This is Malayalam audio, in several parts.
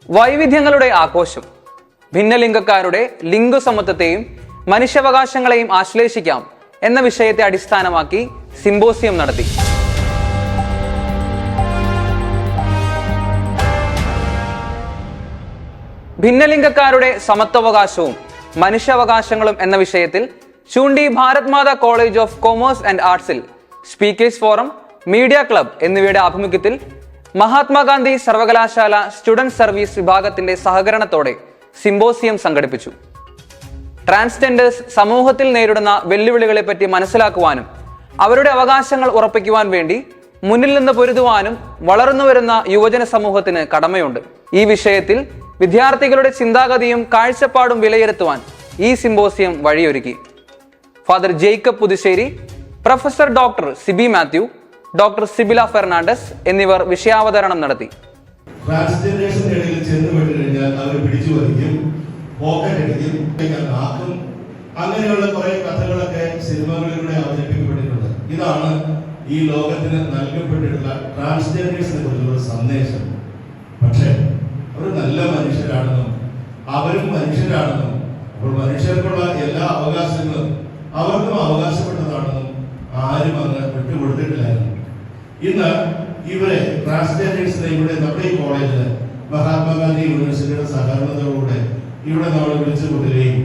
വൈവിധ്യങ്ങളുടെ ആഘോഷം, ഭിന്നലിംഗക്കാരുടെ ലിംഗസമത്വത്തെയും മനുഷ്യാവകാശങ്ങളെയും ആശ്ലേഷിക്കാം എന്ന വിഷയത്തെ അടിസ്ഥാനമാക്കി സിംപോസിയം നടത്തി. ഭിന്നലിംഗക്കാരുടെ സമത്വാവകാശവും മനുഷ്യാവകാശങ്ങളും എന്ന വിഷയത്തിൽ ചൂണ്ടി Bharat Mata college of commerce and ആർട്സിൽ സ്പീക്കേഴ്സ് ഫോറം, മീഡിയ ക്ലബ് എന്നിവയുടെ ആഭിമുഖ്യത്തിൽ മഹാത്മാഗാന്ധി സർവകലാശാല സ്റ്റുഡന്റ് സർവീസ് വിഭാഗത്തിന്റെ സഹകരണത്തോടെ സിംപോസിയം സംഘടിപ്പിച്ചു. ട്രാൻസ്ജെൻഡേഴ്സ് സമൂഹത്തിൽ നേരിടുന്ന വെല്ലുവിളികളെ പറ്റി മനസ്സിലാക്കുവാനും അവരുടെ അവകാശങ്ങൾ ഉറപ്പിക്കുവാൻ വേണ്ടി മുന്നിൽ നിന്ന് പൊരുതുവാനും വളർന്നുവരുന്ന യുവജന സമൂഹത്തിന് കടമയുണ്ട്. ഈ വിഷയത്തിൽ വിദ്യാർത്ഥികളുടെ ചിന്താഗതിയും കാഴ്ചപ്പാടും വിലയിരുത്തുവാൻ ഈ സിംപോസിയം വഴിയൊരുക്കി. Father Jacob Puthussery, professor doctor Sibi Mathew, doctor Sibila Fernandez എന്നിവർ വിഷയാവതരണം നടത്തി. ട്രാൻസ്ജെൻഡേഴ്സിന്റെ ഇടയിൽ ചെന്നുപെട്ട് കഴിഞ്ഞാൽ അവർ പിടിച്ചു വലിക്കും, പോക്കറ്റടിക്കും, അങ്ങനെയുള്ള കുറെ കഥകളൊക്കെ സിനിമകളിലൂടെ അവതരിപ്പിക്കപ്പെട്ടിട്ടുണ്ട്. ഇതാണ് ഈ ലോകത്തിന് നൽകപ്പെട്ടിട്ടുള്ള ട്രാൻസ്ജെൻഡേഴ്സിനെ കുറിച്ചുള്ള സന്ദേശം. പക്ഷേ അവർ നല്ല മനുഷ്യരാണെന്നും അവരും മനുഷ്യരാണെന്നും അപ്പോൾ മനുഷ്യർക്കുള്ള എല്ലാ അവകാശങ്ങളും അവർക്കും അവകാശപ്പെട്ടതാണെന്നും ആരും അങ്ങ് വിട്ടുകൊടുത്തിട്ടില്ലായിരുന്നു. ഇന്ന് ഇവരെ ട്രാൻസ്ജെൻഡേഴ്സിനെ ഇവിടെ നമ്മുടെ ഈ കോളേജില് മഹാത്മാഗാന്ധി യൂണിവേഴ്സിറ്റിയുടെ സഹകരണത്തോടുകൂടെ ഇവിടെ നമ്മൾ വിളിച്ചു കൊണ്ടുവരികയും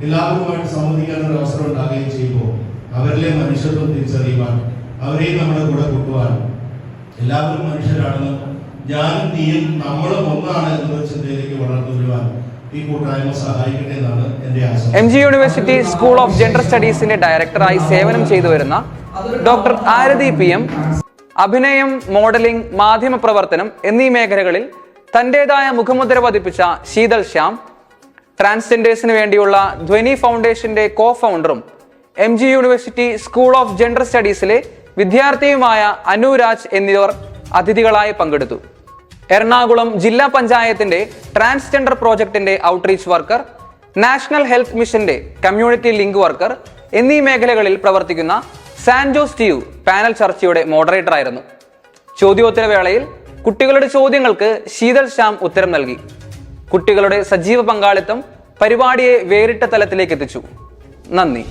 എല്ലാവർക്കുമായിട്ട് സംവദിക്കാനൊരു അവസരം ഉണ്ടാകുകയും ചെയ്യുമ്പോൾ അവരിലെ മനുഷ്യത്വം തിരിച്ചറിയുവാൻ, അവരെയും നമ്മുടെ കൂടെ കൂട്ടുവാൻ, എല്ലാവരും മനുഷ്യരാണെന്നും ഞാനും നീയും നമ്മളും ഒന്നാണ് എന്നൊരു ചിന്തയിലേക്ക് വളർന്നു വരുവാൻ ഈ കൂട്ടായ്മ സഹായിക്കട്ടെ എന്നാണ് എന്റെ ആശയം. MG university school of gender സ്റ്റഡീസിന്റെ ഡയറക്ടറായി സേവനം ചെയ്തു വരുന്ന ഡോക്ടർ ആരതി PM അഭിനയം, മോഡലിംഗ്, മാധ്യമപ്രവർത്തനം എന്നീ മേഖലകളിൽ തന്റേതായ മുഖമുദ്ര പതിപ്പിച്ച ശീതൽ ശ്യാം, ട്രാൻസ്ജെൻഡേഴ്സിന് വേണ്ടിയുള്ള ധ്വനി ഫൗണ്ടേഷന്റെ കോ ഫൗണ്ടറും MG university school of gender സ്റ്റഡീസിലെ വിദ്യാർത്ഥിയുമായ അനുരാജ് എന്നിവർ അതിഥികളായി പങ്കെടുത്തു. എറണാകുളം ജില്ലാ പഞ്ചായത്തിന്റെ ട്രാൻസ്ജെൻഡർ പ്രോജക്ടിന്റെ ഔട്ട്റീച്ച് വർക്കർ, നാഷണൽ ഹെൽത്ത് മിഷന്റെ കമ്മ്യൂണിറ്റി ലിങ്ക് വർക്കർ എന്നീ മേഖലകളിൽ പ്രവർത്തിക്കുന്ന സാൻജോ സ്റ്റീവ് പാനൽ ചർച്ചയുടെ മോഡറേറ്റർ ആയിരുന്നു. ചോദ്യോത്തരവേളയിൽ കുട്ടികളുടെ ചോദ്യങ്ങൾക്ക് ശീതൽ ശ്യാം ഉത്തരം നൽകി. കുട്ടികളുടെ സജീവ പങ്കാളിത്തം പരിപാടിയെ വേറിട്ട തലത്തിലേക്ക് എത്തിച്ചു. നന്ദി.